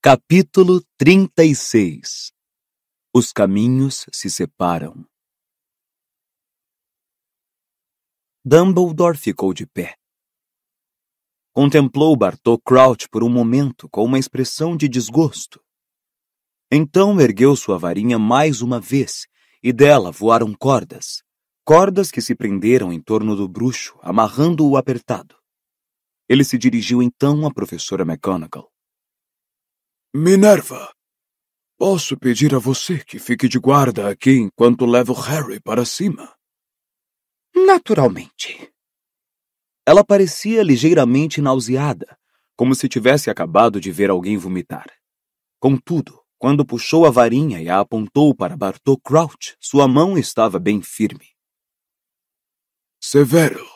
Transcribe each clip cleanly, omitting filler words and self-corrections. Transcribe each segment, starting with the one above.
Capítulo 36. Os caminhos se separam. Dumbledore ficou de pé. Contemplou Bartô Crouch por um momento com uma expressão de desgosto. Então ergueu sua varinha mais uma vez e dela voaram cordas. Cordas que se prenderam em torno do bruxo, amarrando-o apertado. Ele se dirigiu então à professora McGonagall. Minerva, posso pedir a você que fique de guarda aqui enquanto levo Harry para cima? Naturalmente. Ela parecia ligeiramente nauseada, como se tivesse acabado de ver alguém vomitar. Contudo, quando puxou a varinha e a apontou para Bartô Crouch, sua mão estava bem firme. Severo,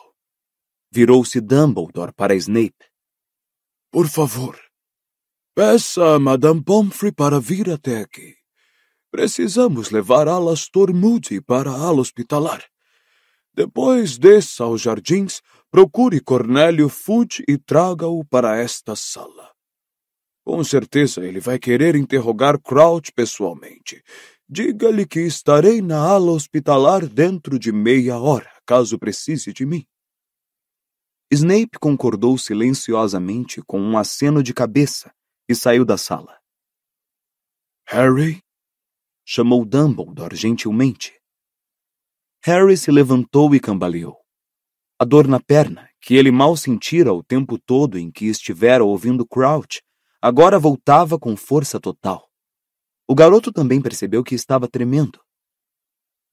Virou-se Dumbledore para Snape. por favor, peça a Madame Pomfrey para vir até aqui. Precisamos levar Alastor Moody para a ala hospitalar. Depois desça aos jardins, procure Cornélio Fudge e traga-o para esta sala. Com certeza ele vai querer interrogar Crouch pessoalmente. Diga-lhe que estarei na ala hospitalar dentro de meia hora, caso precise de mim. Snape concordou silenciosamente com um aceno de cabeça e saiu da sala. Harry? Chamou Dumbledore gentilmente. Harry se levantou e cambaleou. A dor na perna, que ele mal sentira o tempo todo em que estivera ouvindo Crouch, agora voltava com força total. O garoto também percebeu que estava tremendo.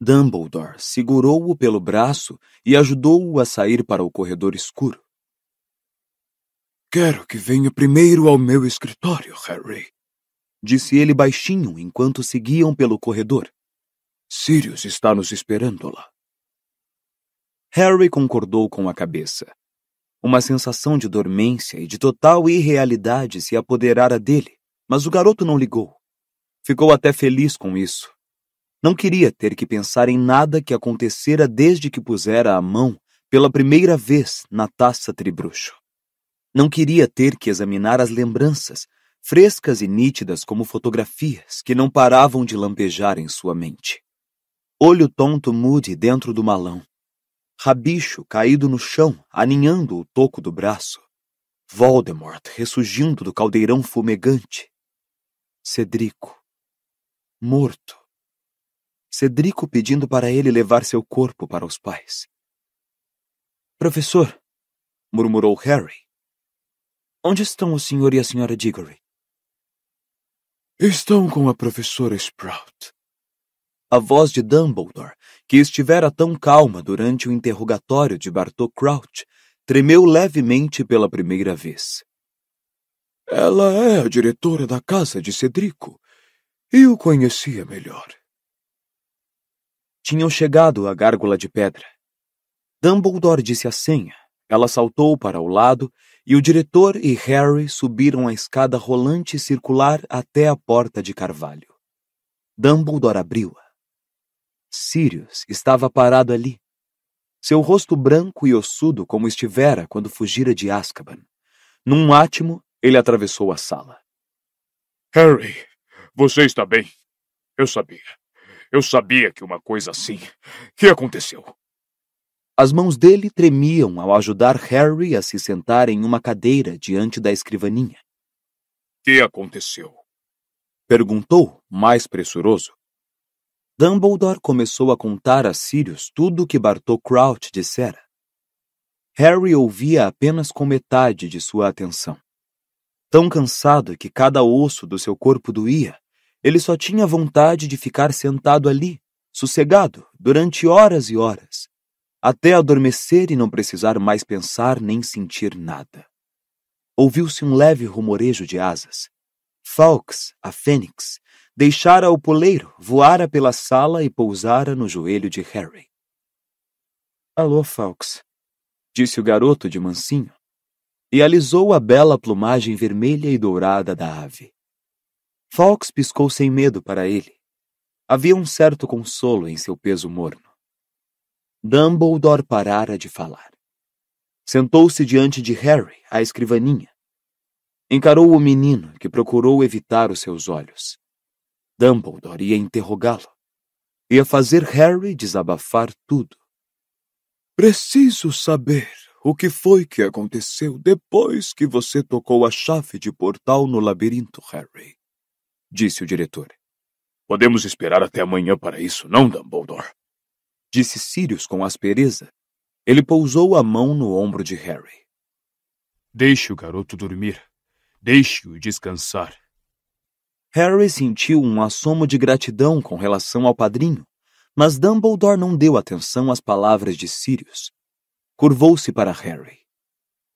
Dumbledore segurou-o pelo braço e ajudou-o a sair para o corredor escuro. Quero que venha primeiro ao meu escritório, Harry, disse ele baixinho enquanto seguiam pelo corredor. Sirius está nos esperando lá. Harry concordou com a cabeça. Uma sensação de dormência e de total irrealidade se apoderara dele, mas o garoto não ligou. Ficou até feliz com isso. Não queria ter que pensar em nada que acontecera desde que pusera a mão pela primeira vez na taça tribruxo. Não queria ter que examinar as lembranças, frescas e nítidas como fotografias que não paravam de lampejar em sua mente. Olho tonto Moody dentro do malão. Rabicho caído no chão, aninhando o toco do braço. Voldemort ressurgindo do caldeirão fumegante. Cedrico. Morto. Cedrico pedindo para ele levar seu corpo para os pais. Professor, murmurou Harry. Onde estão o senhor e a senhora Diggory? Estão com a professora Sprout. A voz de Dumbledore, que estivera tão calma durante o interrogatório de Bartô Crouch, tremeu levemente pela primeira vez. Ela é a diretora da casa de Cedrico, e o conhecia melhor. Tinham chegado à gárgula de pedra. Dumbledore disse a senha, ela saltou para o lado e o diretor e Harry subiram a escada rolante circular até a porta de carvalho. Dumbledore abriu-a. Sirius estava parado ali, seu rosto branco e ossudo como estivera quando fugira de Azkaban. Num átimo, ele atravessou a sala. Harry, você está bem? Eu sabia que uma coisa assim... que aconteceu? As mãos dele tremiam ao ajudar Harry a se sentar em uma cadeira diante da escrivaninha. Que aconteceu? Perguntou, mais pressuroso. Dumbledore começou a contar a Sirius tudo o que Bartô Crouch dissera. Harry ouvia apenas com metade de sua atenção. Tão cansado que cada osso do seu corpo doía, ele só tinha vontade de ficar sentado ali, sossegado, durante horas e horas, até adormecer e não precisar mais pensar nem sentir nada. Ouviu-se um leve rumorejo de asas. Fawkes, a fênix, deixara o poleiro, voara pela sala e pousara no joelho de Harry. Alô, Fawkes, disse o garoto de mansinho, e alisou a bela plumagem vermelha e dourada da ave. Fawkes piscou sem medo para ele. Havia um certo consolo em seu peso morno. Dumbledore parara de falar. Sentou-se diante de Harry, à escrivaninha. Encarou o menino, que procurou evitar os seus olhos. Dumbledore ia interrogá-lo. Ia fazer Harry desabafar tudo. Preciso saber o que foi que aconteceu depois que você tocou a chave de portal no labirinto, Harry, disse o diretor. Podemos esperar até amanhã para isso, não, Dumbledore? Disse Sirius com aspereza. Ele pousou a mão no ombro de Harry. Deixe o garoto dormir. Deixe-o descansar. Harry sentiu um assomo de gratidão com relação ao padrinho, mas Dumbledore não deu atenção às palavras de Sirius. Curvou-se para Harry.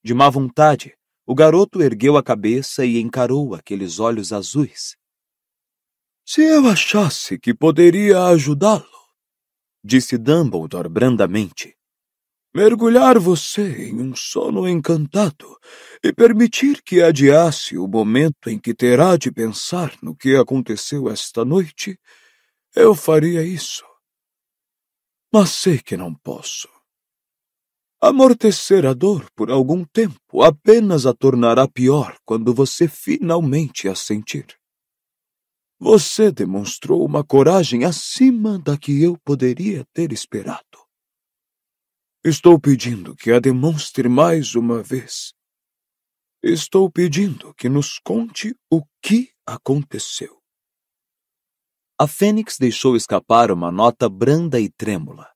De má vontade, o garoto ergueu a cabeça e encarou aqueles olhos azuis. Se eu achasse que poderia ajudá-lo, disse Dumbledore brandamente, mergulhar você em um sono encantado e permitir que adiasse o momento em que terá de pensar no que aconteceu esta noite, eu faria isso. Mas sei que não posso. Amortecer a dor por algum tempo apenas a tornará pior quando você finalmente a sentir. Você demonstrou uma coragem acima da que eu poderia ter esperado. Estou pedindo que a demonstre mais uma vez. Estou pedindo que nos conte o que aconteceu. A Fênix deixou escapar uma nota branda e trêmula.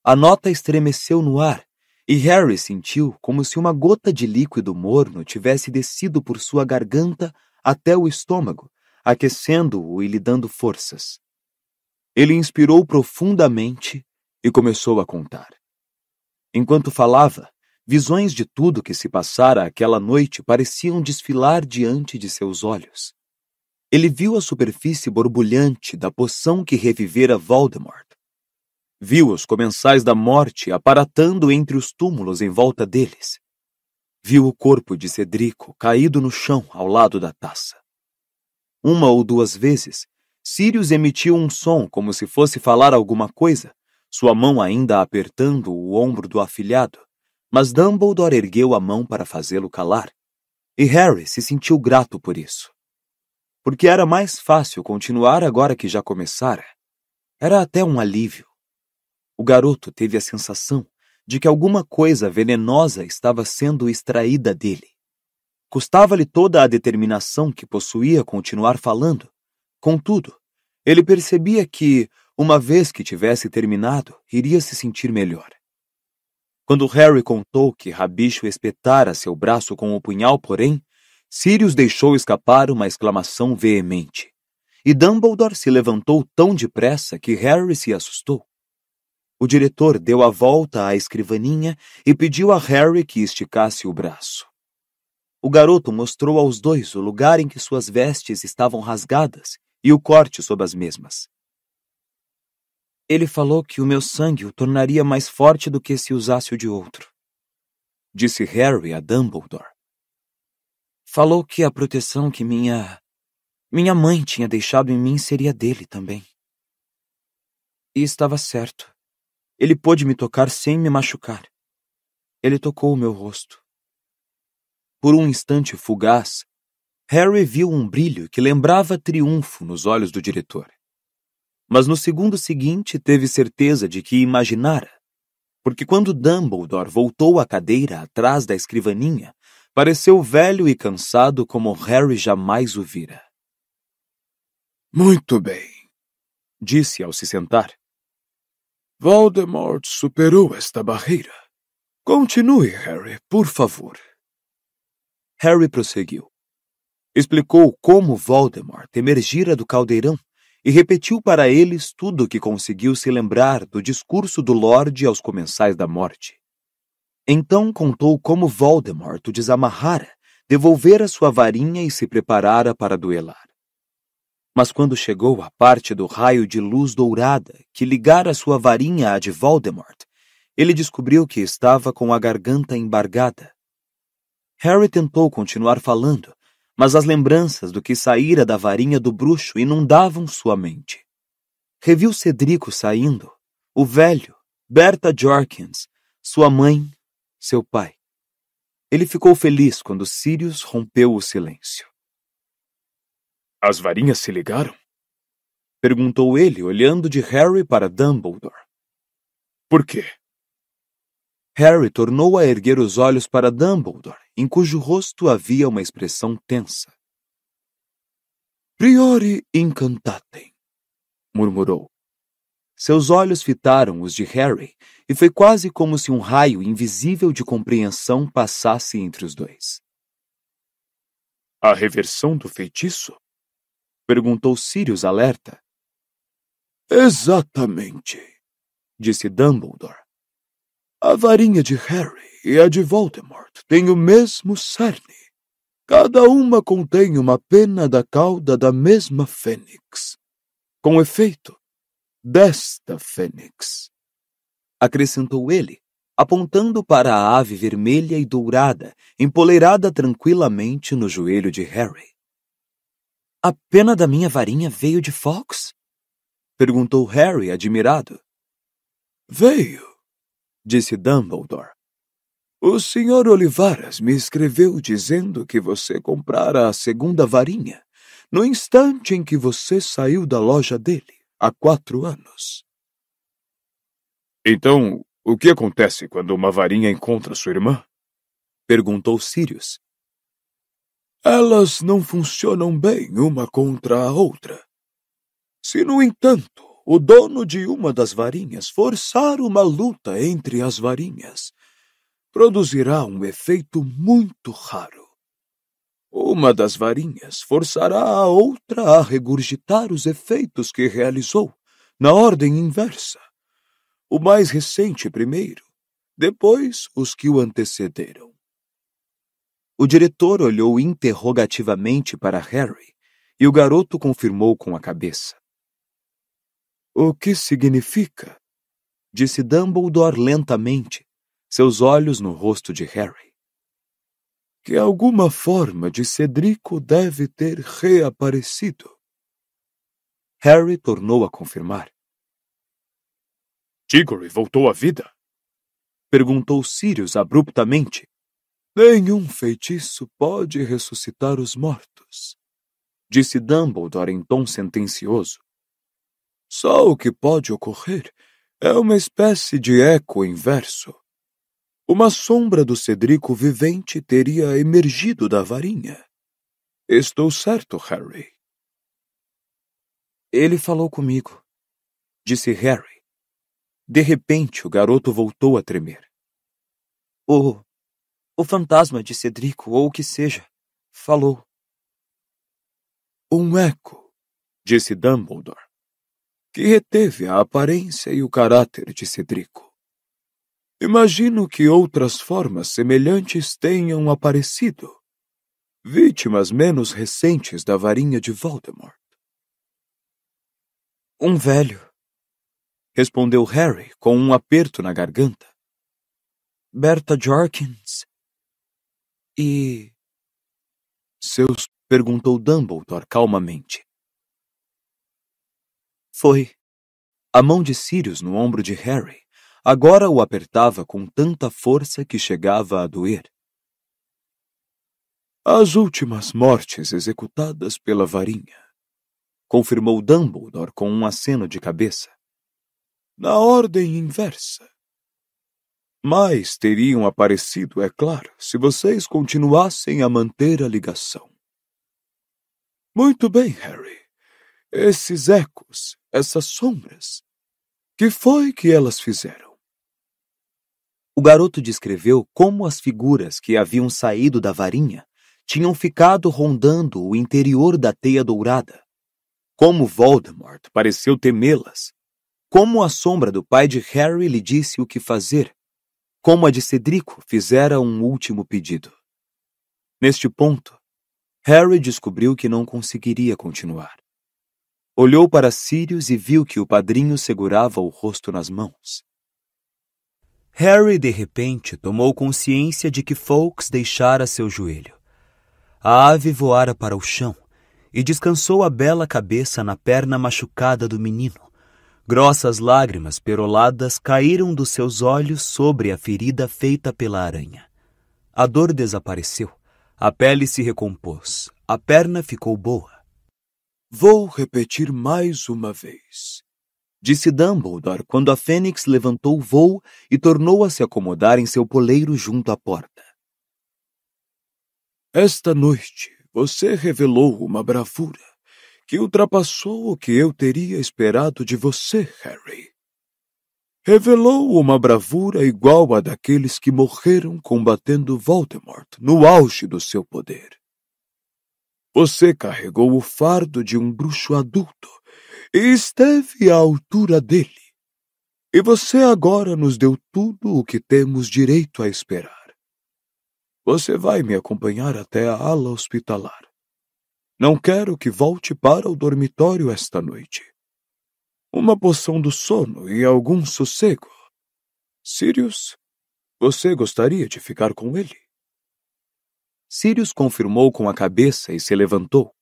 A nota estremeceu no ar e Harry sentiu como se uma gota de líquido morno tivesse descido por sua garganta até o estômago, aquecendo-o e lhe dando forças. Ele inspirou profundamente e começou a contar. Enquanto falava, visões de tudo que se passara aquela noite pareciam desfilar diante de seus olhos. Ele viu a superfície borbulhante da poção que revivera Voldemort. Viu os comensais da morte aparatando entre os túmulos em volta deles. Viu o corpo de Cedrico caído no chão ao lado da taça. Uma ou duas vezes, Sirius emitiu um som como se fosse falar alguma coisa, sua mão ainda apertando o ombro do afilhado, mas Dumbledore ergueu a mão para fazê-lo calar, e Harry se sentiu grato por isso. Porque era mais fácil continuar agora que já começara. Era até um alívio. O garoto teve a sensação de que alguma coisa venenosa estava sendo extraída dele. Custava-lhe toda a determinação que possuía continuar falando. Contudo, ele percebia que, uma vez que tivesse terminado, iria se sentir melhor. Quando Harry contou que Rabicho espetara seu braço com o punhal, porém, Sirius deixou escapar uma exclamação veemente. E Dumbledore se levantou tão depressa que Harry se assustou. O diretor deu a volta à escrivaninha e pediu a Harry que esticasse o braço. O garoto mostrou aos dois o lugar em que suas vestes estavam rasgadas e o corte sob as mesmas. Ele falou que o meu sangue o tornaria mais forte do que se usasse o de outro, disse Harry a Dumbledore. Falou que a proteção que minha mãe tinha deixado em mim seria dele também. E estava certo. Ele pôde me tocar sem me machucar. Ele tocou o meu rosto. Por um instante fugaz, Harry viu um brilho que lembrava triunfo nos olhos do diretor. Mas no segundo seguinte teve certeza de que imaginara, porque quando Dumbledore voltou à cadeira atrás da escrivaninha, pareceu velho e cansado como Harry jamais o vira. Muito bem, disse ao se sentar. Voldemort superou esta barreira. Continue, Harry, por favor. Harry prosseguiu. Explicou como Voldemort emergira do caldeirão e repetiu para eles tudo o que conseguiu se lembrar do discurso do Lorde aos comensais da morte. Então contou como Voldemort o desamarrara, devolvera sua varinha e se preparara para duelar. Mas quando chegou à parte do raio de luz dourada que ligara sua varinha à de Voldemort, ele descobriu que estava com a garganta embargada. Harry tentou continuar falando, mas as lembranças do que saíra da varinha do bruxo inundavam sua mente. Reviu Cedrico saindo, o velho, Berta Jorkins, sua mãe, seu pai. Ele ficou feliz quando Sirius rompeu o silêncio. As varinhas se ligaram? Perguntou ele, olhando de Harry para Dumbledore. Por quê? Harry tornou a erguer os olhos para Dumbledore, em cujo rosto havia uma expressão tensa. Priori incantatem, murmurou. Seus olhos fitaram os de Harry, e foi quase como se um raio invisível de compreensão passasse entre os dois. A reversão do feitiço? Perguntou Sirius alerta. Exatamente, disse Dumbledore. A varinha de Harry e a de Voldemort têm o mesmo cerne. Cada uma contém uma pena da cauda da mesma fênix, com efeito desta fênix, acrescentou ele, apontando para a ave vermelha e dourada, empoleirada tranquilamente no joelho de Harry. A pena da minha varinha veio de Fawkes? Perguntou Harry, admirado. Veio, disse Dumbledore. O Sr. Olivaras me escreveu dizendo que você comprara a segunda varinha no instante em que você saiu da loja dele, há 4 anos. Então, o que acontece quando uma varinha encontra sua irmã? Perguntou Sirius. Elas não funcionam bem uma contra a outra. Se, no entanto, o dono de uma das varinhas forçar uma luta entre as varinhas, produzirá um efeito muito raro. Uma das varinhas forçará a outra a regurgitar os efeitos que realizou, na ordem inversa. O mais recente primeiro, depois os que o antecederam. O diretor olhou interrogativamente para Harry, e o garoto confirmou com a cabeça. O que significa? Disse Dumbledore lentamente, seus olhos no rosto de Harry. Que alguma forma de Cedrico deve ter reaparecido. Harry tornou a confirmar. Diggory voltou à vida? Perguntou Sirius abruptamente. Nenhum feitiço pode ressuscitar os mortos, disse Dumbledore em tom sentencioso. Só o que pode ocorrer é uma espécie de eco inverso. Uma sombra do Cedrico vivente teria emergido da varinha. Estou certo, Harry? Ele falou comigo, disse Harry. De repente, o garoto voltou a tremer. O fantasma de Cedrico, ou o que seja, falou. Um eco, disse Dumbledore, que reteve a aparência e o caráter de Cedrico. Imagino que outras formas semelhantes tenham aparecido, vítimas menos recentes da varinha de Voldemort. Um velho, respondeu Harry com um aperto na garganta. Bertha Jorkins. E... Seus... perguntou Dumbledore calmamente. Foi. A mão de Sirius no ombro de Harry agora o apertava com tanta força que chegava a doer. As últimas mortes executadas pela varinha, confirmou Dumbledore com um aceno de cabeça. Na ordem inversa. Mas teriam aparecido, é claro, se vocês continuassem a manter a ligação. Muito bem, Harry. Esses ecos, essas sombras, que foi que elas fizeram? O garoto descreveu como as figuras que haviam saído da varinha tinham ficado rondando o interior da teia dourada. Como Voldemort pareceu temê-las. Como a sombra do pai de Harry lhe disse o que fazer. Como a de Cedrico fizera um último pedido. Neste ponto, Harry descobriu que não conseguiria continuar. Olhou para Sirius e viu que o padrinho segurava o rosto nas mãos. Harry, de repente, tomou consciência de que Fawkes deixara seu joelho. A ave voara para o chão e descansou a bela cabeça na perna machucada do menino. Grossas lágrimas peroladas caíram dos seus olhos sobre a ferida feita pela aranha. A dor desapareceu. A pele se recompôs. A perna ficou boa. Vou repetir mais uma vez, disse Dumbledore quando a Fênix levantou o voo e tornou a se acomodar em seu poleiro junto à porta. Esta noite você revelou uma bravura que ultrapassou o que eu teria esperado de você, Harry. Revelou uma bravura igual a daqueles que morreram combatendo Voldemort no auge do seu poder. Você carregou o fardo de um bruxo adulto e esteve à altura dele. E você agora nos deu tudo o que temos direito a esperar. Você vai me acompanhar até a ala hospitalar. Não quero que volte para o dormitório esta noite. Uma poção do sono e algum sossego. Sirius, você gostaria de ficar com ele? Sirius confirmou com a cabeça e se levantou.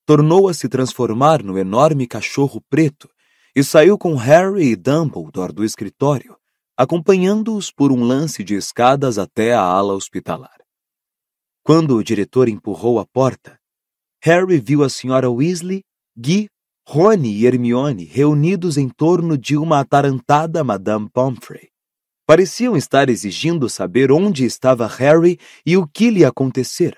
Tornou a se transformar no enorme cachorro preto e saiu com Harry e Dumbledore do escritório, acompanhando-os por um lance de escadas até a ala hospitalar. Quando o diretor empurrou a porta, Harry viu a Sra. Weasley, Guy, Rony e Hermione reunidos em torno de uma atarantada Madame Pomfrey. Pareciam estar exigindo saber onde estava Harry e o que lhe acontecera.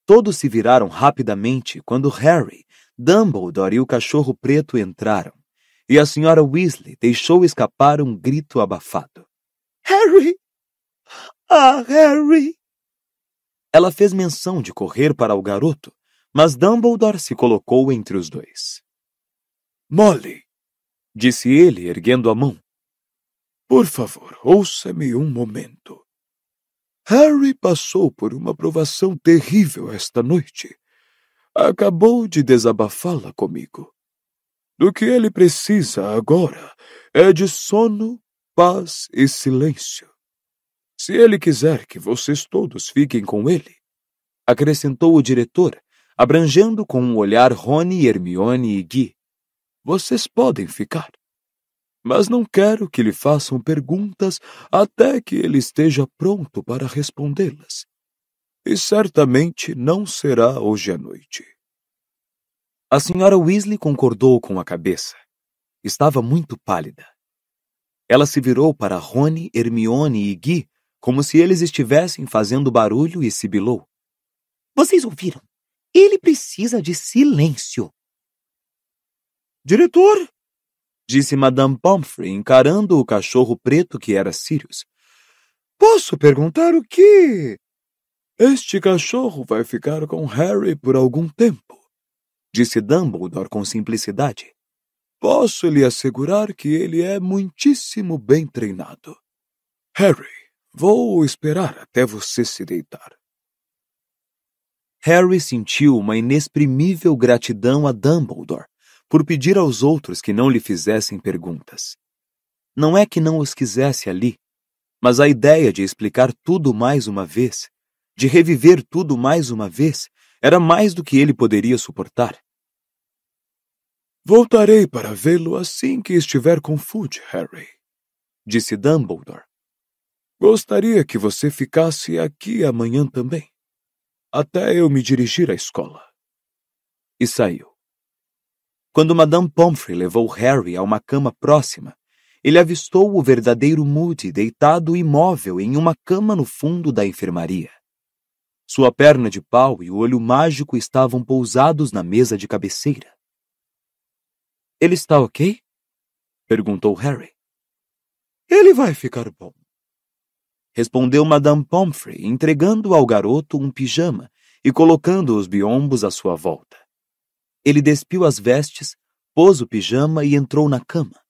Todos se viraram rapidamente quando Harry, Dumbledore e o cachorro preto entraram, e a Sra. Weasley deixou escapar um grito abafado. Harry! Ah, Harry! Ela fez menção de correr para o garoto, mas Dumbledore se colocou entre os dois. Molly, disse ele, erguendo a mão. Por favor, ouça-me um momento. Harry passou por uma provação terrível esta noite. Acabou de desabafá-la comigo. Do que ele precisa agora é de sono, paz e silêncio. Se ele quiser que vocês todos fiquem com ele, acrescentou o diretor, abrangendo com um olhar Rony, Hermione e Guy, vocês podem ficar. Mas não quero que lhe façam perguntas até que ele esteja pronto para respondê-las. E certamente não será hoje à noite. A Sra. Weasley concordou com a cabeça. Estava muito pálida. Ela se virou para Rony, Hermione e Guy, como se eles estivessem fazendo barulho e sibilou. Vocês ouviram? Ele precisa de silêncio. Diretor! Disse Madame Pomfrey, encarando o cachorro preto que era Sirius. Posso perguntar o quê? Este cachorro vai ficar com Harry por algum tempo, disse Dumbledore com simplicidade. Posso lhe assegurar que ele é muitíssimo bem treinado. Harry, vou esperar até você se deitar. Harry sentiu uma inexprimível gratidão a Dumbledore por pedir aos outros que não lhe fizessem perguntas. Não é que não os quisesse ali, mas a ideia de explicar tudo mais uma vez, de reviver tudo mais uma vez, era mais do que ele poderia suportar. Voltarei para vê-lo assim que estiver com Fudge, Harry, disse Dumbledore. Gostaria que você ficasse aqui amanhã também, até eu me dirigir à escola. E saiu. Quando Madame Pomfrey levou Harry a uma cama próxima, ele avistou o verdadeiro Moody deitado imóvel em uma cama no fundo da enfermaria. Sua perna de pau e o olho mágico estavam pousados na mesa de cabeceira. — Ele está ok? Perguntou Harry. — Ele vai ficar bom, respondeu Madame Pomfrey, entregando ao garoto um pijama e colocando os biombos à sua volta. Ele despiu as vestes, pôs o pijama e entrou na cama.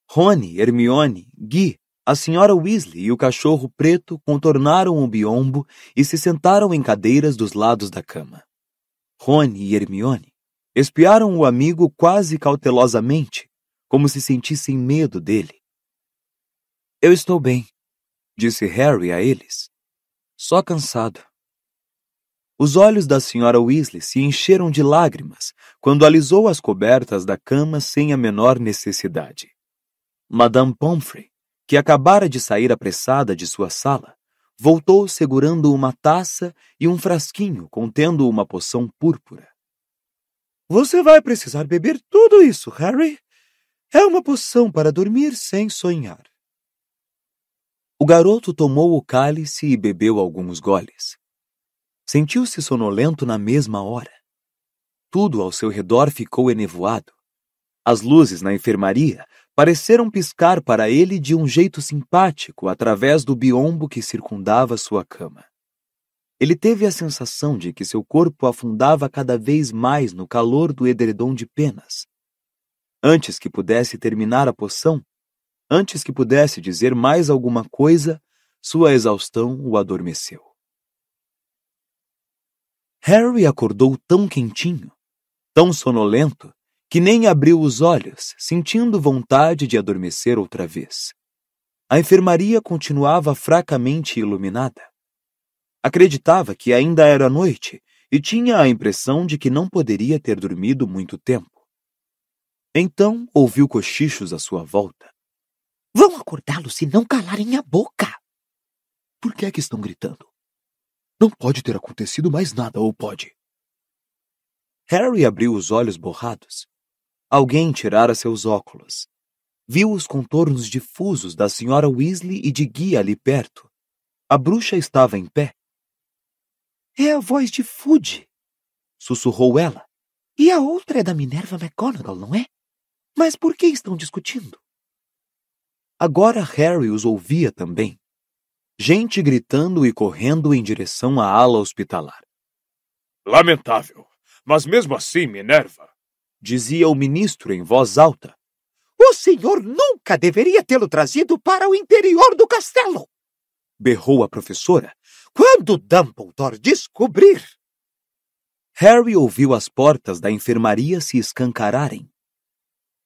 Rony, Hermione, Guy, a Sra. Weasley e o cachorro preto contornaram o biombo e se sentaram em cadeiras dos lados da cama. Rony e Hermione espiaram o amigo quase cautelosamente, como se sentissem medo dele. — Eu estou bem, disse Harry a eles. Só cansado. Os olhos da Sra. Weasley se encheram de lágrimas quando alisou as cobertas da cama sem a menor necessidade. Madame Pomfrey, que acabara de sair apressada de sua sala, voltou segurando uma taça e um frasquinho contendo uma poção púrpura. Você vai precisar beber tudo isso, Harry. É uma poção para dormir sem sonhar. O garoto tomou o cálice e bebeu alguns goles. Sentiu-se sonolento na mesma hora. Tudo ao seu redor ficou enevoado. As luzes na enfermaria pareceram piscar para ele de um jeito simpático através do biombo que circundava sua cama. Ele teve a sensação de que seu corpo afundava cada vez mais no calor do edredom de penas. Antes que pudesse terminar a poção, antes que pudesse dizer mais alguma coisa, sua exaustão o adormeceu. Harry acordou tão quentinho, tão sonolento, que nem abriu os olhos, sentindo vontade de adormecer outra vez. A enfermaria continuava fracamente iluminada. Acreditava que ainda era noite e tinha a impressão de que não poderia ter dormido muito tempo. Então ouviu cochichos à sua volta. Vão acordá-lo se não calarem a boca. Por que é que estão gritando? Não pode ter acontecido mais nada, ou pode? Harry abriu os olhos borrados. Alguém tirara seus óculos. Viu os contornos difusos da Sra. Weasley e de Guy ali perto. A bruxa estava em pé. É a voz de Fudge, sussurrou ela. E a outra é da Minerva McGonagall, não é? Mas por que estão discutindo? Agora Harry os ouvia também. Gente gritando e correndo em direção à ala hospitalar. Lamentável, mas mesmo assim, Minerva, dizia o ministro em voz alta. O senhor nunca deveria tê-lo trazido para o interior do castelo! Berrou a professora. Quando Dumbledore descobrir... Harry ouviu as portas da enfermaria se escancararem.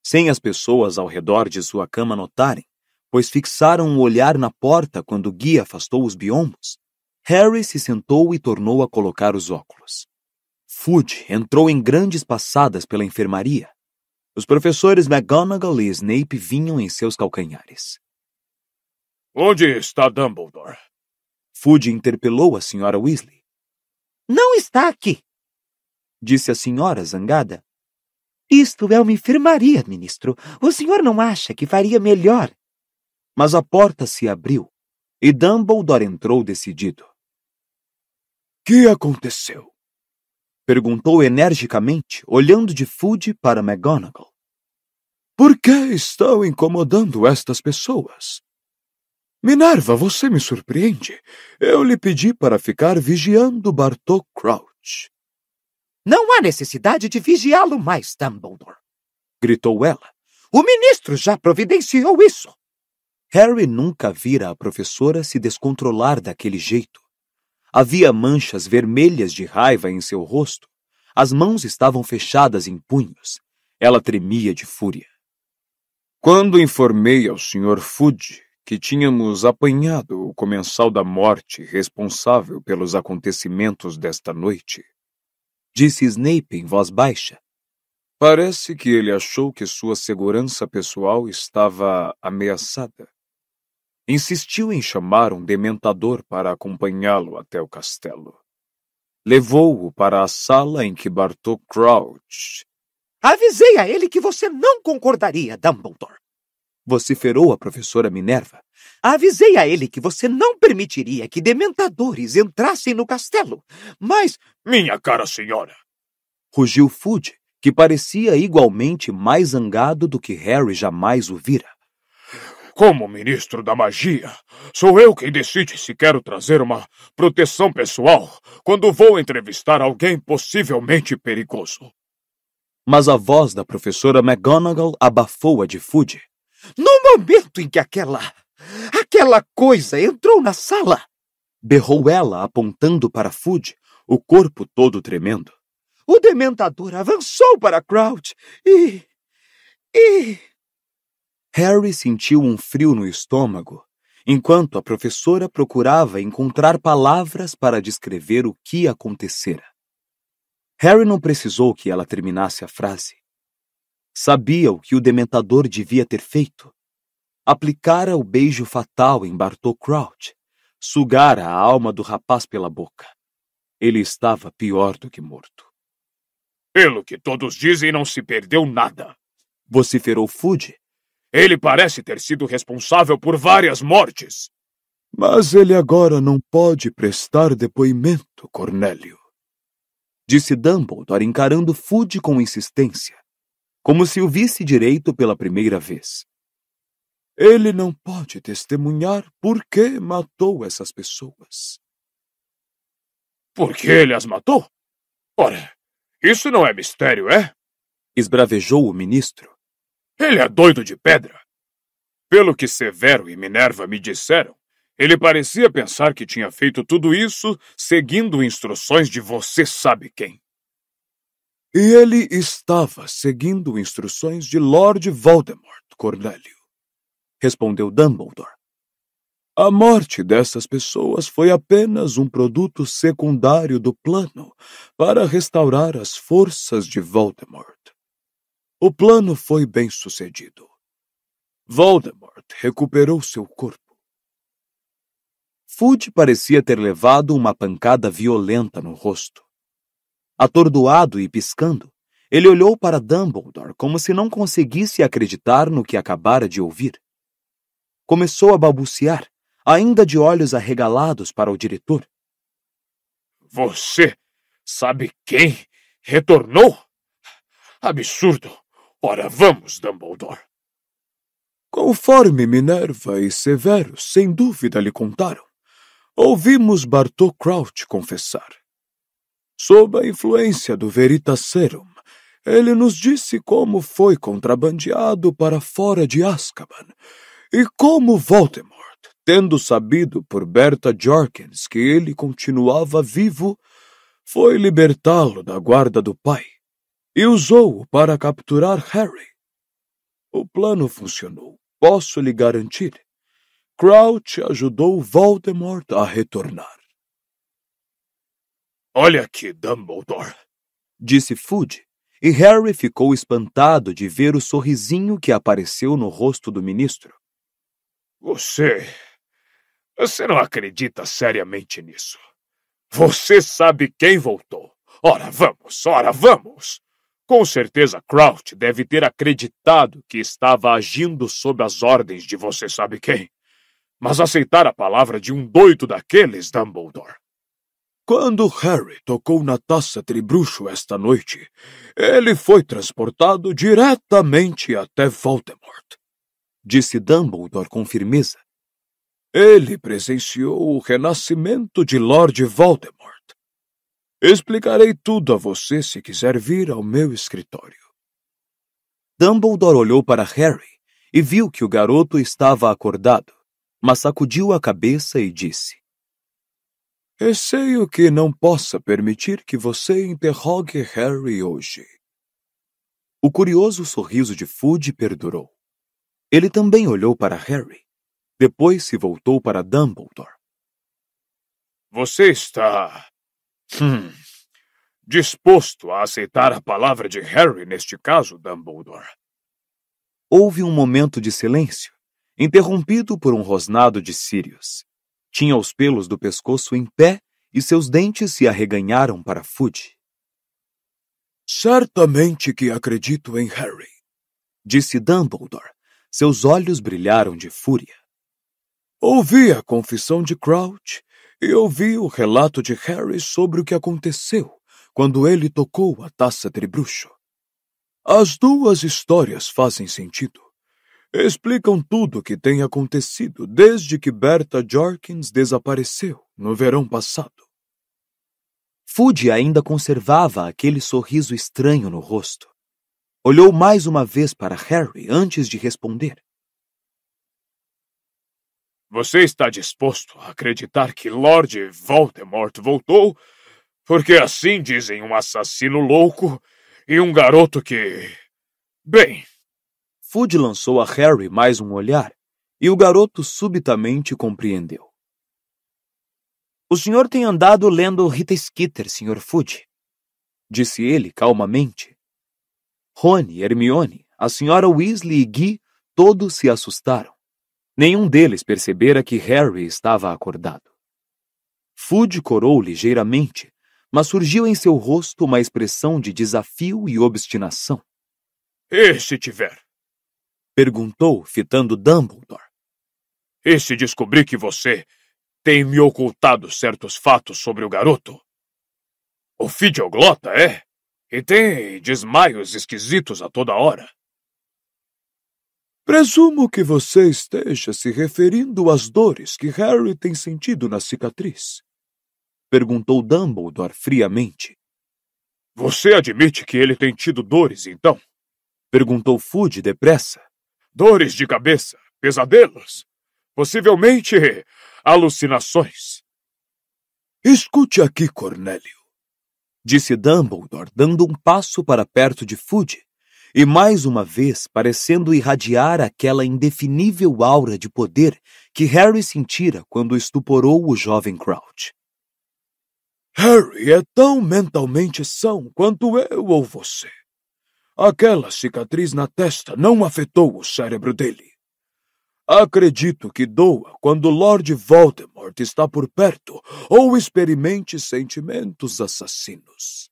Sem as pessoas ao redor de sua cama notarem, pois fixaram o olhar na porta quando Guy afastou os biombos, Harry se sentou e tornou a colocar os óculos. Fudge entrou em grandes passadas pela enfermaria. Os professores McGonagall e Snape vinham em seus calcanhares. Onde está Dumbledore? Fudge interpelou a Sra. Weasley. Não está aqui, disse a senhora zangada. Isto é uma enfermaria, ministro. O senhor não acha que faria melhor? Mas a porta se abriu e Dumbledore entrou decidido. Que aconteceu? Perguntou energicamente, olhando de Fudge para McGonagall. Por que estão incomodando estas pessoas? Minerva, você me surpreende. Eu lhe pedi para ficar vigiando Bartô Crouch. Não há necessidade de vigiá-lo mais, Dumbledore, gritou ela. O ministro já providenciou isso. Harry nunca vira a professora se descontrolar daquele jeito. Havia manchas vermelhas de raiva em seu rosto. As mãos estavam fechadas em punhos. Ela tremia de fúria. Quando informei ao Sr. Fudge que tínhamos apanhado o comensal da morte responsável pelos acontecimentos desta noite, disse Snape em voz baixa. Parece que ele achou que sua segurança pessoal estava ameaçada. Insistiu em chamar um dementador para acompanhá-lo até o castelo. Levou-o para a sala em que Bartô Crouch... Avisei a ele que você não concordaria, Dumbledore, vociferou a professora Minerva. Avisei a ele que você não permitiria que dementadores entrassem no castelo, mas... Minha cara senhora! Rugiu Fudge, que parecia igualmente mais zangado do que Harry jamais o vira. Como ministro da magia, sou eu quem decide se quero trazer uma proteção pessoal quando vou entrevistar alguém possivelmente perigoso. Mas a voz da professora McGonagall abafou a de Fudge. No momento em que aquela coisa entrou na sala, berrou ela, apontando para Fudge, o corpo todo tremendo. O dementador avançou para Crouch e... Harry sentiu um frio no estômago, enquanto a professora procurava encontrar palavras para descrever o que acontecera. Harry não precisou que ela terminasse a frase. Sabia o que o dementador devia ter feito. Aplicara o beijo fatal em Bartô Crouch, sugara a alma do rapaz pela boca. Ele estava pior do que morto. Pelo que todos dizem, não se perdeu nada, vociferou Fudge. Ele parece ter sido responsável por várias mortes. Mas ele agora não pode prestar depoimento, Cornélio, disse Dumbledore, encarando Fudge com insistência, como se o visse direito pela primeira vez. Ele não pode testemunhar por que matou essas pessoas. Por que ele as matou? Ora, isso não é mistério, é? Esbravejou o ministro. Ele é doido de pedra. Pelo que Severo e Minerva me disseram, ele parecia pensar que tinha feito tudo isso seguindo instruções de você sabe quem. E ele estava seguindo instruções de Lord Voldemort, Cornélio, respondeu Dumbledore. A morte dessas pessoas foi apenas um produto secundário do plano para restaurar as forças de Voldemort. O plano foi bem sucedido. Voldemort recuperou seu corpo. Fudge parecia ter levado uma pancada violenta no rosto. Atordoado e piscando, ele olhou para Dumbledore como se não conseguisse acreditar no que acabara de ouvir. Começou a balbuciar, ainda de olhos arregalados para o diretor. Você sabe quem retornou? Absurdo! Ora, vamos, Dumbledore. Conforme Minerva e Severo sem dúvida lhe contaram, ouvimos Bartô Crouch confessar. Sob a influência do Veritaserum, ele nos disse como foi contrabandeado para fora de Azkaban e como Voldemort, tendo sabido por Bertha Jorkins que ele continuava vivo, foi libertá-lo da guarda do pai e usou-o para capturar Harry. O plano funcionou, posso lhe garantir. Crouch ajudou Voldemort a retornar. Olha aqui, Dumbledore, disse Fudge, e Harry ficou espantado de ver o sorrisinho que apareceu no rosto do ministro. Você não acredita seriamente nisso. Você sabe quem voltou. Ora, vamos. Com certeza Crouch deve ter acreditado que estava agindo sob as ordens de você sabe quem. Mas aceitar a palavra de um doido daqueles, Dumbledore. Quando Harry tocou na taça tribruxo esta noite, ele foi transportado diretamente até Voldemort, disse Dumbledore com firmeza. Ele presenciou o renascimento de Lord Voldemort. Explicarei tudo a você se quiser vir ao meu escritório. Dumbledore olhou para Harry e viu que o garoto estava acordado, mas sacudiu a cabeça e disse: Receio que não possa permitir que você interrogue Harry hoje. O curioso sorriso de Fudge perdurou. Ele também olhou para Harry. Depois se voltou para Dumbledore. Você está disposto a aceitar a palavra de Harry neste caso, Dumbledore? Houve um momento de silêncio, interrompido por um rosnado de Sirius. Tinha os pelos do pescoço em pé e seus dentes se arreganharam para Fudge. Certamente que acredito em Harry, disse Dumbledore. Seus olhos brilharam de fúria. Ouvi a confissão de Crouch e ouvi o relato de Harry sobre o que aconteceu quando ele tocou a taça tribruxo. As duas histórias fazem sentido. Explicam tudo o que tem acontecido desde que Bertha Jorkins desapareceu no verão passado. Fudge ainda conservava aquele sorriso estranho no rosto. Olhou mais uma vez para Harry antes de responder. Você está disposto a acreditar que Lord Voldemort voltou? Porque assim dizem um assassino louco e um garoto que... Bem... Fudge lançou a Harry mais um olhar, e o garoto subitamente compreendeu. O senhor tem andado lendo Rita Skeeter, Sr. Fudge, disse ele calmamente. Rony, Hermione, a senhora Weasley e Guy todos se assustaram. Nenhum deles percebera que Harry estava acordado. Fudge corou ligeiramente, mas surgiu em seu rosto uma expressão de desafio e obstinação. E se tiver? Perguntou, fitando Dumbledore. E se descobrir que você tem me ocultado certos fatos sobre o garoto? O Fidioglota é, e tem desmaios esquisitos a toda hora. Presumo que você esteja se referindo às dores que Harry tem sentido na cicatriz. Perguntou Dumbledore friamente. Você admite que ele tem tido dores, então? Perguntou Fudge depressa. Dores de cabeça, pesadelos, possivelmente alucinações. Escute aqui, Cornélio, disse Dumbledore, dando um passo para perto de Fudge, e mais uma vez parecendo irradiar aquela indefinível aura de poder que Harry sentira quando estuporou o jovem Crouch. Harry é tão mentalmente são quanto eu ou você. Aquela cicatriz na testa não afetou o cérebro dele. Acredito que doa quando Lord Voldemort está por perto ou experimente sentimentos assassinos.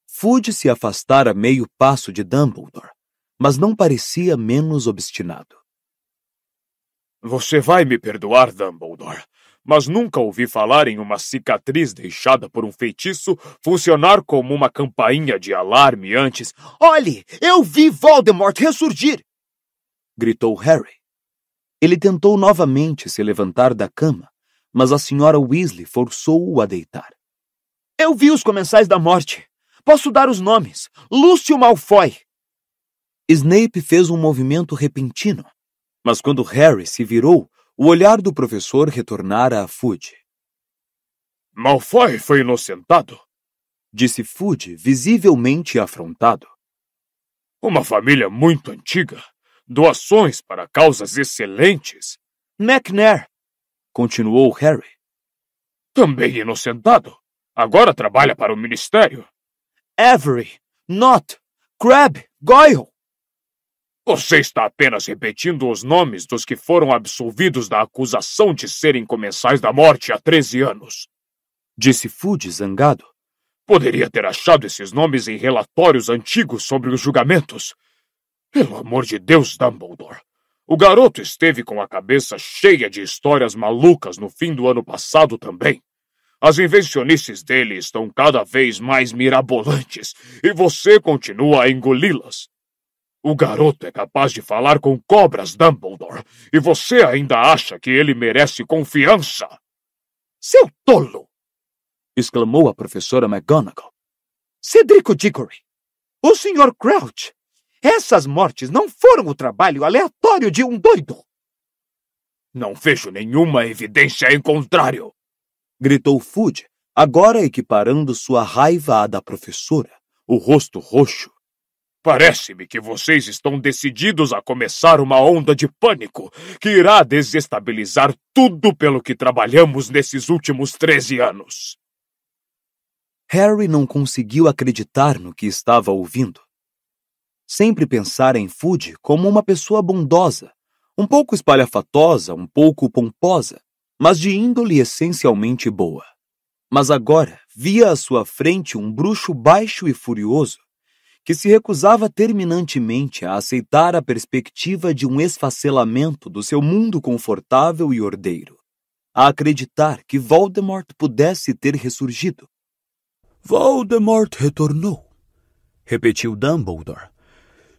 Fudge se afastara meio passo de Dumbledore, mas não parecia menos obstinado. Você vai me perdoar, Dumbledore, mas nunca ouvi falar em uma cicatriz deixada por um feitiço funcionar como uma campainha de alarme antes. Olhe, eu vi Voldemort ressurgir! Gritou Harry. Ele tentou novamente se levantar da cama, mas a senhora Weasley forçou-o a deitar. Eu vi os comensais da morte. Posso dar os nomes. Lúcio Malfoy. Snape fez um movimento repentino, mas quando Harry se virou, o olhar do professor retornara a Fudge. Malfoy foi inocentado? Disse Fudge, visivelmente afrontado. Uma família muito antiga. Doações para causas excelentes. McNair, continuou Harry. Também inocentado. Agora trabalha para o Ministério. Avery, Nott, Crabbe, Goyle. Você está apenas repetindo os nomes dos que foram absolvidos da acusação de serem comensais da morte há 13 anos. Disse Fudge zangado. Poderia ter achado esses nomes em relatórios antigos sobre os julgamentos. Pelo amor de Deus, Dumbledore. O garoto esteve com a cabeça cheia de histórias malucas no fim do ano passado também. As invencionices dele estão cada vez mais mirabolantes e você continua a engoli-las. O garoto é capaz de falar com cobras, Dumbledore, e você ainda acha que ele merece confiança? Seu tolo! Exclamou a professora McGonagall. Cedrico Diggory, o Sr. Crouch, essas mortes não foram o trabalho aleatório de um doido. Não vejo nenhuma evidência em contrário. Gritou Fudge, agora equiparando sua raiva à da professora, o rosto roxo. Parece-me que vocês estão decididos a começar uma onda de pânico que irá desestabilizar tudo pelo que trabalhamos nesses últimos 13 anos. Harry não conseguiu acreditar no que estava ouvindo. Sempre pensara em Fudge como uma pessoa bondosa, um pouco espalhafatosa, um pouco pomposa, mas de índole essencialmente boa. Mas agora via à sua frente um bruxo baixo e furioso, que se recusava terminantemente a aceitar a perspectiva de um esfacelamento do seu mundo confortável e ordeiro, a acreditar que Voldemort pudesse ter ressurgido. Voldemort retornou, repetiu Dumbledore.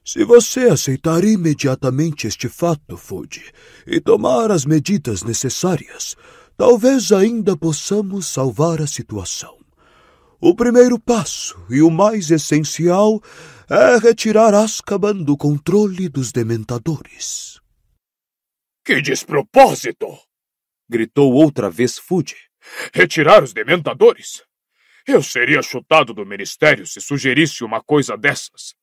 Se você aceitar imediatamente este fato, Fudge, e tomar as medidas necessárias, talvez ainda possamos salvar a situação. O primeiro passo, e o mais essencial, é retirar Azkaban do controle dos dementadores. Que despropósito! Gritou outra vez Fudge. Retirar os dementadores? Eu seria chutado do ministério se sugerisse uma coisa dessas.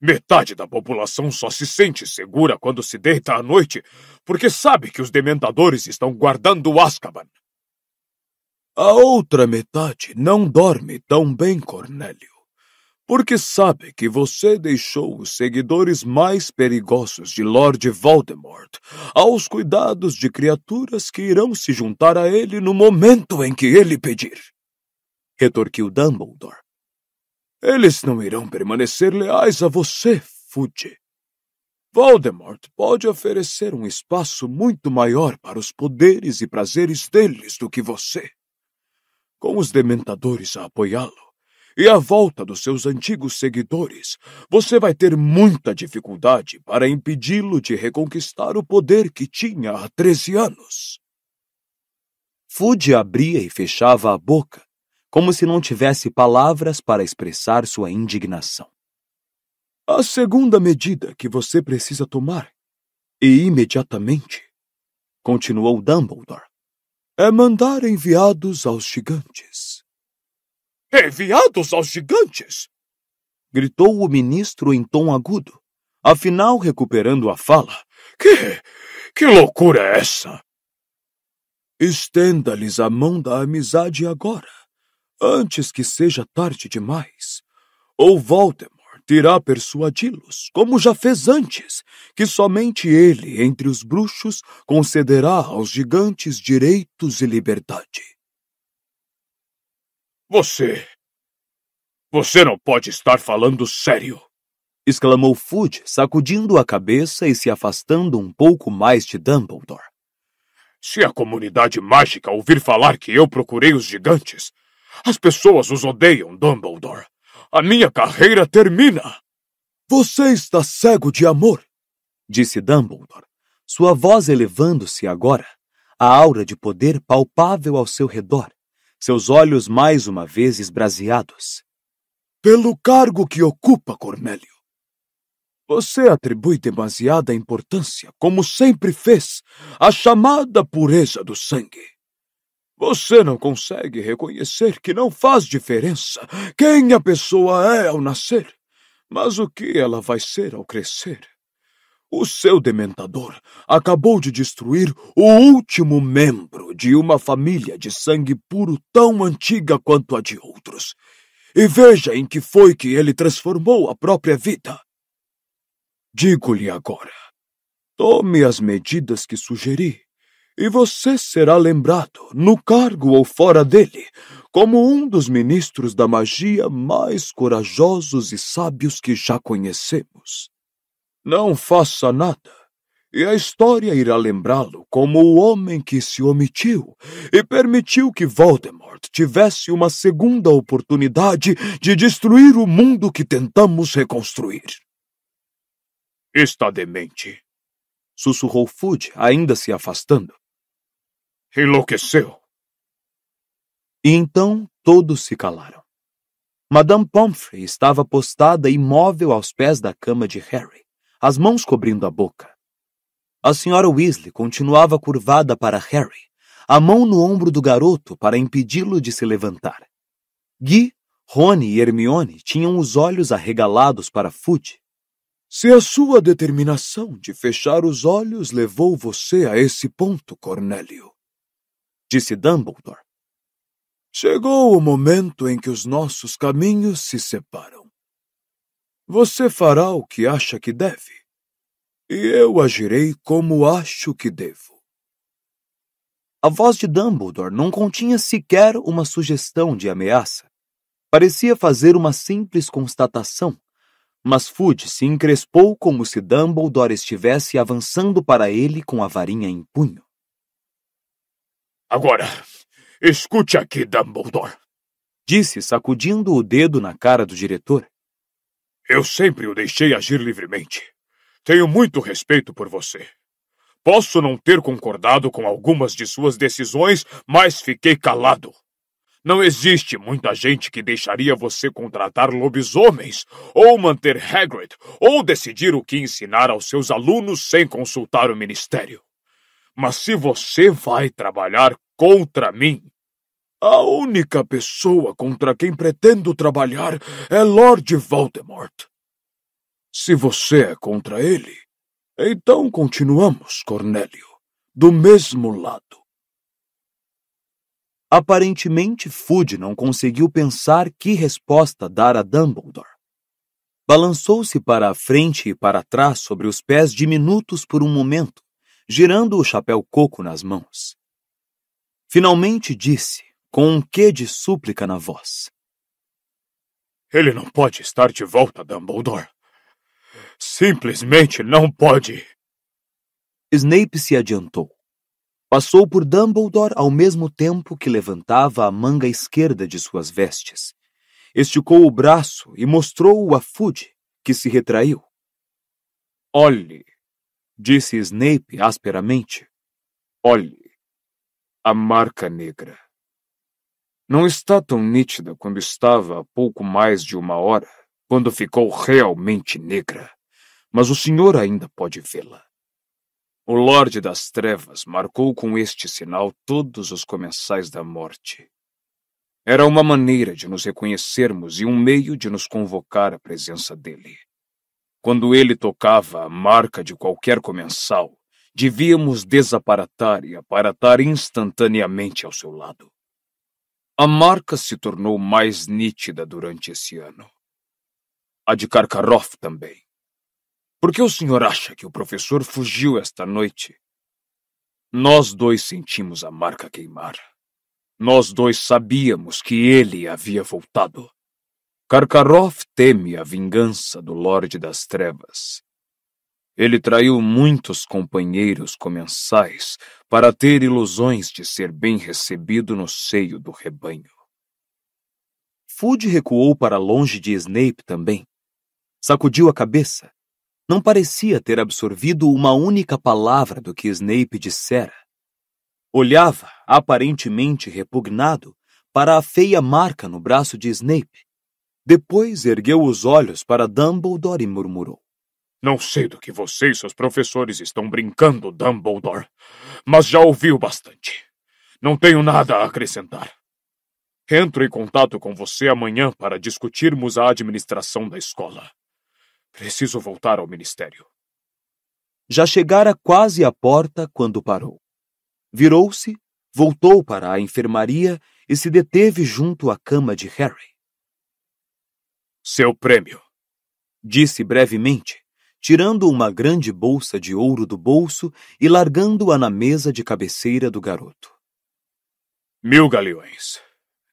Metade da população só se sente segura quando se deita à noite, porque sabe que os dementadores estão guardando Azkaban. A outra metade não dorme tão bem, Cornélio, porque sabe que você deixou os seguidores mais perigosos de Lord Voldemort aos cuidados de criaturas que irão se juntar a ele no momento em que ele pedir. Retorquiu Dumbledore. Eles não irão permanecer leais a você, Fudge. Voldemort pode oferecer um espaço muito maior para os poderes e prazeres deles do que você. Com os Dementadores a apoiá-lo e a volta dos seus antigos seguidores, você vai ter muita dificuldade para impedi-lo de reconquistar o poder que tinha há 13 anos. Fudge abria e fechava a boca, como se não tivesse palavras para expressar sua indignação. A segunda medida que você precisa tomar, e imediatamente, continuou Dumbledore, é mandar enviados aos gigantes. Enviados aos gigantes? Gritou o ministro em tom agudo, afinal recuperando a fala. Que loucura é essa? Estenda-lhes a mão da amizade agora, antes que seja tarde demais, ou Voldemort irá persuadi-los, como já fez antes, que somente ele, entre os bruxos, concederá aos gigantes direitos e liberdade. Você não pode estar falando sério! Exclamou Fudge, sacudindo a cabeça e se afastando um pouco mais de Dumbledore. Se a comunidade mágica ouvir falar que eu procurei os gigantes, as pessoas os odeiam, Dumbledore. A minha carreira termina. Você está cego de amor, disse Dumbledore, sua voz elevando-se agora, a aura de poder palpável ao seu redor, seus olhos mais uma vez esbraseados. Pelo cargo que ocupa, Cornélio. Você atribui demasiada importância, como sempre fez, à chamada pureza do sangue. Você não consegue reconhecer que não faz diferença quem a pessoa é ao nascer, mas o que ela vai ser ao crescer. O seu dementador acabou de destruir o último membro de uma família de sangue puro tão antiga quanto a de outros. E veja em que foi que ele transformou a própria vida. Digo-lhe agora, tome as medidas que sugeri, e você será lembrado, no cargo ou fora dele, como um dos ministros da magia mais corajosos e sábios que já conhecemos. Não faça nada, e a história irá lembrá-lo como o homem que se omitiu e permitiu que Voldemort tivesse uma segunda oportunidade de destruir o mundo que tentamos reconstruir. Está demente, sussurrou Fudge, ainda se afastando. Enlouqueceu. E então todos se calaram. Madame Pomfrey estava postada imóvel aos pés da cama de Harry, as mãos cobrindo a boca. A senhora Weasley continuava curvada para Harry, a mão no ombro do garoto para impedi-lo de se levantar. Guy, Rony e Hermione tinham os olhos arregalados para Fudge. Se a sua determinação de fechar os olhos levou você a esse ponto, Cornélio, disse Dumbledore, chegou o momento em que os nossos caminhos se separam. Você fará o que acha que deve, e eu agirei como acho que devo. A voz de Dumbledore não continha sequer uma sugestão de ameaça. Parecia fazer uma simples constatação, mas Fudge se encrespou como se Dumbledore estivesse avançando para ele com a varinha em punho. Agora, escute aqui, Dumbledore, disse, sacudindo o dedo na cara do diretor. Eu sempre o deixei agir livremente. Tenho muito respeito por você. Posso não ter concordado com algumas de suas decisões, mas fiquei calado. Não existe muita gente que deixaria você contratar lobisomens, ou manter Hagrid, ou decidir o que ensinar aos seus alunos sem consultar o ministério. Mas se você vai trabalhar contra mim, a única pessoa contra quem pretendo trabalhar é Lord Voldemort. Se você é contra ele, então continuamos, Cornélio, do mesmo lado. Aparentemente, Fudge não conseguiu pensar que resposta dar a Dumbledore. Balançou-se para a frente e para trás sobre os pés diminutos por um momento, girando o chapéu coco nas mãos. Finalmente disse, com um quê de súplica na voz: Ele não pode estar de volta, Dumbledore. Simplesmente não pode. Snape se adiantou. Passou por Dumbledore ao mesmo tempo que levantava a manga esquerda de suas vestes. Esticou o braço e mostrou-o a Fudge, que se retraiu. Olhe, Disse Snape asperamente. olhe, a marca negra. Não está tão nítida quando estava há pouco mais de 1 hora, quando ficou realmente negra, mas o senhor ainda pode vê-la. O Lorde das Trevas marcou com este sinal todos os comensais da morte. Era uma maneira de nos reconhecermos e um meio de nos convocar à presença dele. Quando ele tocava a marca de qualquer comensal, devíamos desaparatar e aparatar instantaneamente ao seu lado. A marca se tornou mais nítida durante esse ano. A de Karkaroff também. Por que o senhor acha que o professor fugiu esta noite? Nós dois sentimos a marca queimar. Nós dois sabíamos que ele havia voltado. Karkaroff teme a vingança do Lorde das Trevas. Ele traiu muitos companheiros comensais para ter ilusões de ser bem recebido no seio do rebanho. Fudge recuou para longe de Snape também. Sacudiu a cabeça. Não parecia ter absorvido uma única palavra do que Snape dissera. Olhava, aparentemente repugnado, para a feia marca no braço de Snape. Depois ergueu os olhos para Dumbledore e murmurou: Não sei do que você e seus professores estão brincando, Dumbledore, mas já ouviu bastante. Não tenho nada a acrescentar. Entro em contato com você amanhã para discutirmos a administração da escola. Preciso voltar ao ministério. Já chegara quase à porta quando parou. Virou-se, voltou para a enfermaria e se deteve junto à cama de Harry. Seu prêmio, Disse brevemente, tirando uma grande bolsa de ouro do bolso e largando-a na mesa de cabeceira do garoto. 1000 galeões.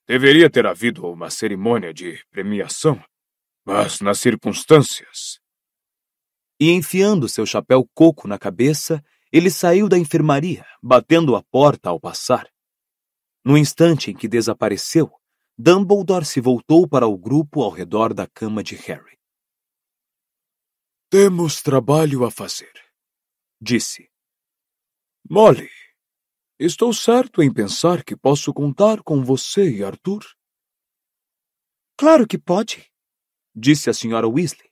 Deveria ter havido uma cerimônia de premiação, mas nas circunstâncias... E enfiando seu chapéu coco na cabeça, ele saiu da enfermaria, batendo a porta ao passar. No instante em que desapareceu, Dumbledore se voltou para o grupo ao redor da cama de Harry. Temos trabalho a fazer, Disse. Molly, estou certo em pensar que posso contar com você e Arthur? Claro que pode, Disse a senhora Weasley.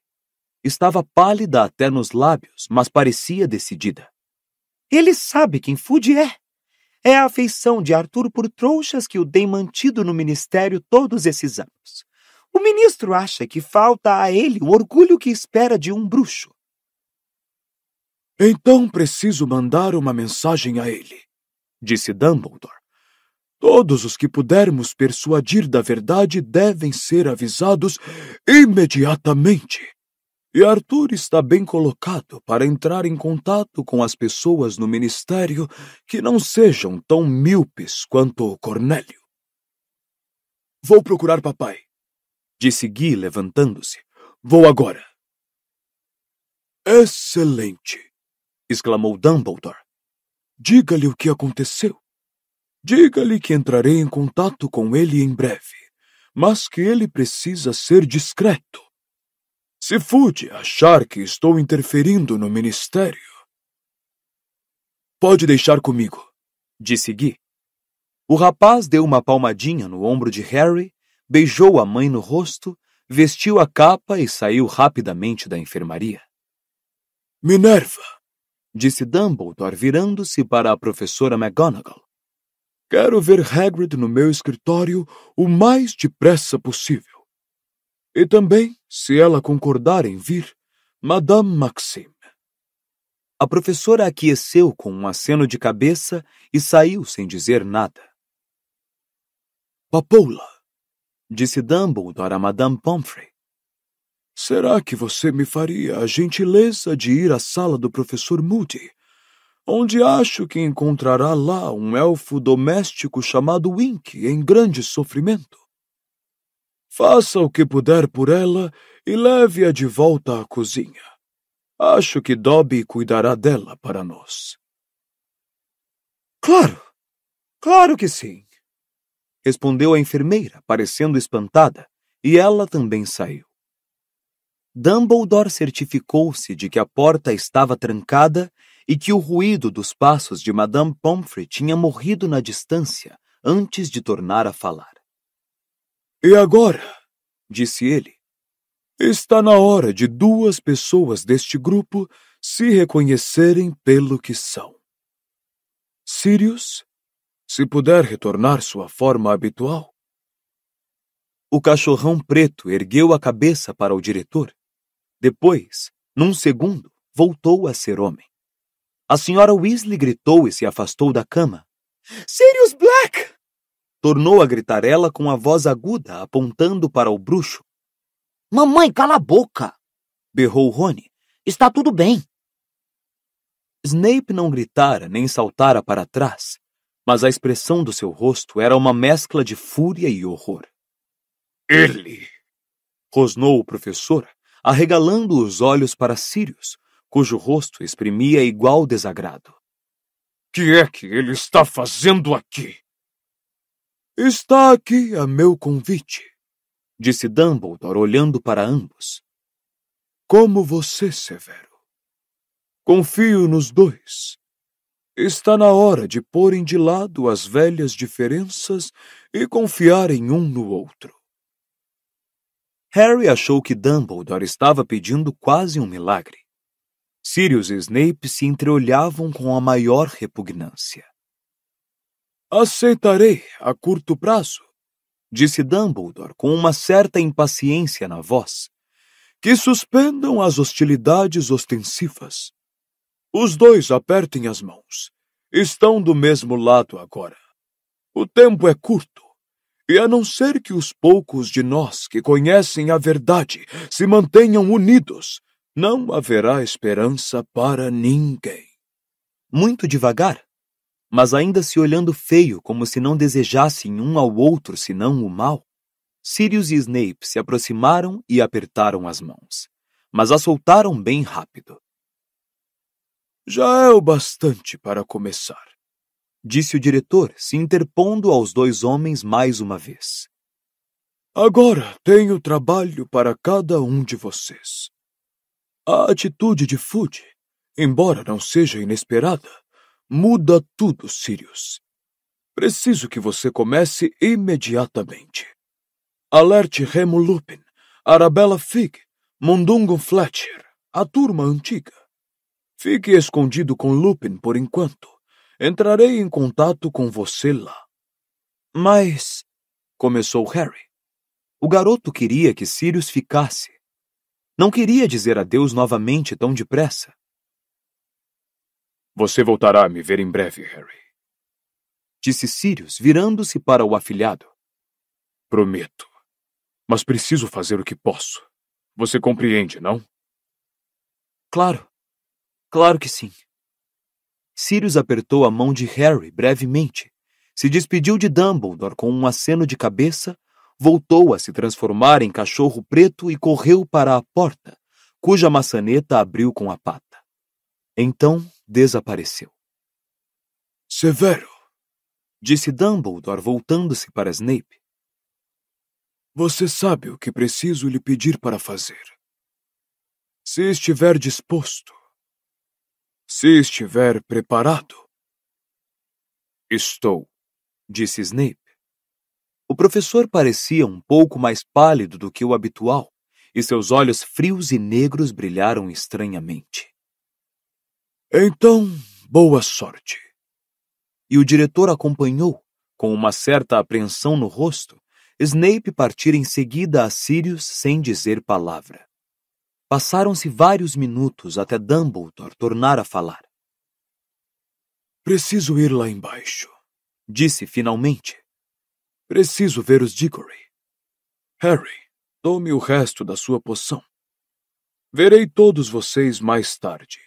Estava pálida até nos lábios, mas parecia decidida. Ele sabe quem Fudge é. É a afeição de Arthur por trouxas que o tem mantido no ministério todos esses anos. O ministro acha que falta a ele o orgulho que espera de um bruxo. Então preciso mandar uma mensagem a ele, Disse Dumbledore. Todos os que pudermos persuadir da verdade devem ser avisados imediatamente. E Arthur está bem colocado para entrar em contato com as pessoas no ministério que não sejam tão míopes quanto o Cornélio. Vou procurar papai, Disse Guy, levantando-se. Vou agora. Excelente, Exclamou Dumbledore. Diga-lhe o que aconteceu. Diga-lhe que entrarei em contato com ele em breve, mas que ele precisa ser discreto. Se Fudge achar que estou interferindo no ministério... Pode deixar comigo, Disse Guy. O rapaz deu uma palmadinha no ombro de Harry, beijou a mãe no rosto, vestiu a capa e saiu rapidamente da enfermaria. Minerva, Disse Dumbledore, virando-se para a professora McGonagall. Quero ver Hagrid no meu escritório o mais depressa possível. E também, se ela concordar em vir, Madame Maxime. A professora aqueceu com um aceno de cabeça e saiu sem dizer nada. Papoula, Disse Dumbledore a Madame Pomfrey. será que você me faria a gentileza de ir à sala do professor Moody, onde acho que encontrará lá um elfo doméstico chamado Wink em grande sofrimento? Faça o que puder por ela e leve-a de volta à cozinha. Acho que Dobby cuidará dela para nós. Claro que sim, respondeu a enfermeira, parecendo espantada, e ela também saiu. Dumbledore certificou-se de que a porta estava trancada e que o ruído dos passos de Madame Pomfrey tinha morrido na distância antes de tornar a falar. E agora, disse ele, está na hora de duas pessoas deste grupo se reconhecerem pelo que são. Sirius, se puder retornar sua forma habitual. O cachorrão preto ergueu a cabeça para o diretor. Depois, num segundo, voltou a ser homem. A senhora Weasley gritou e se afastou da cama. Sirius Black! Tornou a gritar ela com a voz aguda, apontando para o bruxo. Mamãe, cala a boca! Berrou Rony. Está tudo bem. Snape não gritara nem saltara para trás, mas a expressão do seu rosto era uma mescla de fúria e horror. Ele! Rosnou o professor, arregalando os olhos para Sirius, cujo rosto exprimia igual desagrado. Que é que ele está fazendo aqui? Está aqui a meu convite, disse Dumbledore, olhando para ambos. Como você, Severo. Confio nos dois. Está na hora de porem de lado as velhas diferenças e confiarem um no outro. Harry achou que Dumbledore estava pedindo quase um milagre. Sirius e Snape se entreolhavam com a maior repugnância. Aceitarei a curto prazo, disse Dumbledore com uma certa impaciência na voz, que suspendam as hostilidades ostensivas. Os dois apertem as mãos. Estão do mesmo lado agora. O tempo é curto, e a não ser que os poucos de nós que conhecem a verdade se mantenham unidos, não haverá esperança para ninguém. Muito devagar, mas ainda se olhando feio como se não desejassem um ao outro senão o mal, Sirius e Snape se aproximaram e apertaram as mãos, mas a soltaram bem rápido. Já é o bastante para começar, disse o diretor, se interpondo aos dois homens mais uma vez. Agora tenho trabalho para cada um de vocês. A atitude de Fudge, embora não seja inesperada, muda tudo, Sirius. Preciso que você comece imediatamente. Alerte Remo Lupin, Arabella Fig, Mundungo Fletcher, a turma antiga. Fique escondido com Lupin por enquanto. Entrarei em contato com você lá. Mas, começou Harry, o garoto queria que Sirius ficasse. Não queria dizer adeus novamente tão depressa. Você voltará a me ver em breve, Harry, disse Sirius, virando-se para o afilhado. Prometo. Mas preciso fazer o que posso. Você compreende, não? Claro que sim. Sirius apertou a mão de Harry brevemente, se despediu de Dumbledore com um aceno de cabeça, voltou a se transformar em cachorro preto e correu para a porta, cuja maçaneta abriu com a pata. Então desapareceu. Severo, disse Dumbledore, voltando-se para Snape. Você sabe o que preciso lhe pedir para fazer. Se estiver disposto, se estiver preparado. Estou, disse Snape. O professor parecia um pouco mais pálido do que o habitual, e seus olhos frios e negros brilharam estranhamente. Então, boa sorte. E o diretor acompanhou, com uma certa apreensão no rosto, Snape partir em seguida a Sirius sem dizer palavra. Passaram-se vários minutos até Dumbledore tornar a falar. Preciso ir lá embaixo, disse finalmente. Preciso ver os Diggory. Harry, tome o resto da sua poção. Verei todos vocês mais tarde.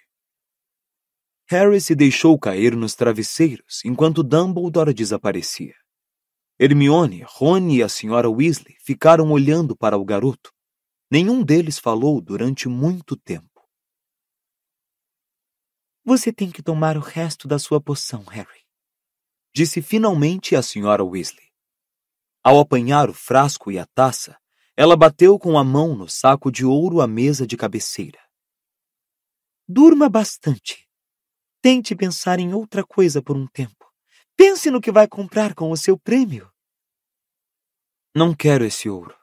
Harry se deixou cair nos travesseiros enquanto Dumbledore desaparecia. Hermione, Rony e a Sra. Weasley ficaram olhando para o garoto. Nenhum deles falou durante muito tempo. Você tem que tomar o resto da sua poção, Harry, disse finalmente a Sra. Weasley. Ao apanhar o frasco e a taça, ela bateu com a mão no saco de ouro à mesa de cabeceira. Durma bastante. Tente pensar em outra coisa por um tempo. Pense no que vai comprar com o seu prêmio. Não quero esse ouro,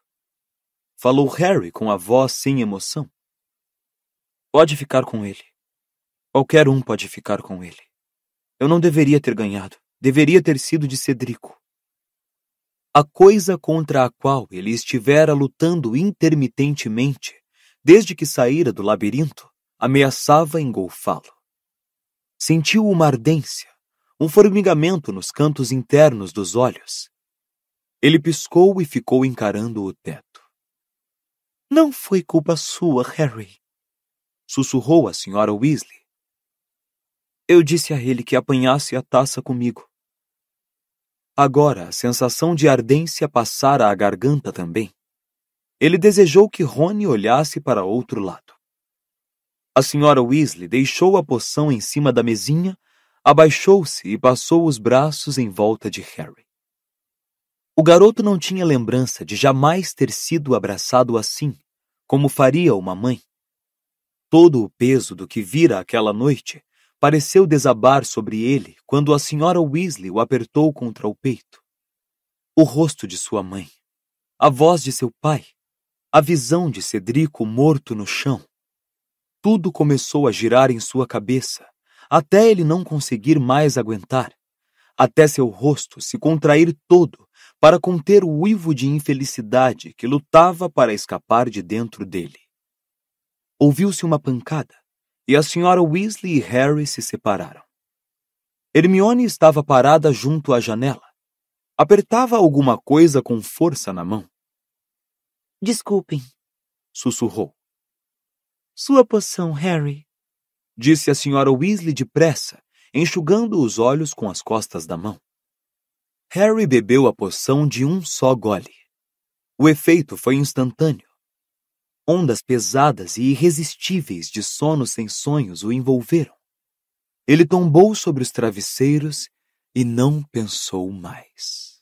falou Harry com a voz sem emoção. Pode ficar com ele. Qualquer um pode ficar com ele. Eu não deveria ter ganhado. Deveria ter sido de Cedrico. A coisa contra a qual ele estivera lutando intermitentemente, desde que saíra do labirinto, ameaçava engolfá-lo. Sentiu uma ardência, um formigamento nos cantos internos dos olhos. Ele piscou e ficou encarando o teto. Não foi culpa sua, Harry, sussurrou a Sra. Weasley. Eu disse a ele que apanhasse a taça comigo. Agora a sensação de ardência passara à garganta também. Ele desejou que Rony olhasse para outro lado. A Sra. Weasley deixou a poção em cima da mesinha, abaixou-se e passou os braços em volta de Harry. O garoto não tinha lembrança de jamais ter sido abraçado assim, como faria uma mãe. Todo o peso do que vira aquela noite pareceu desabar sobre ele quando a Sra. Weasley o apertou contra o peito. O rosto de sua mãe, a voz de seu pai, a visão de Cedrico morto no chão. Tudo começou a girar em sua cabeça, até ele não conseguir mais aguentar, até seu rosto se contrair todo para conter o uivo de infelicidade que lutava para escapar de dentro dele. Ouviu-se uma pancada, e a Sra. Weasley e Harry se separaram. Hermione estava parada junto à janela. Apertava alguma coisa com força na mão. Desculpem, sussurrou. Sua poção, Harry, disse a Sra. Weasley depressa, enxugando os olhos com as costas da mão. Harry bebeu a poção de um só gole. O efeito foi instantâneo. Ondas pesadas e irresistíveis de sono sem sonhos o envolveram. Ele tombou sobre os travesseiros e não pensou mais.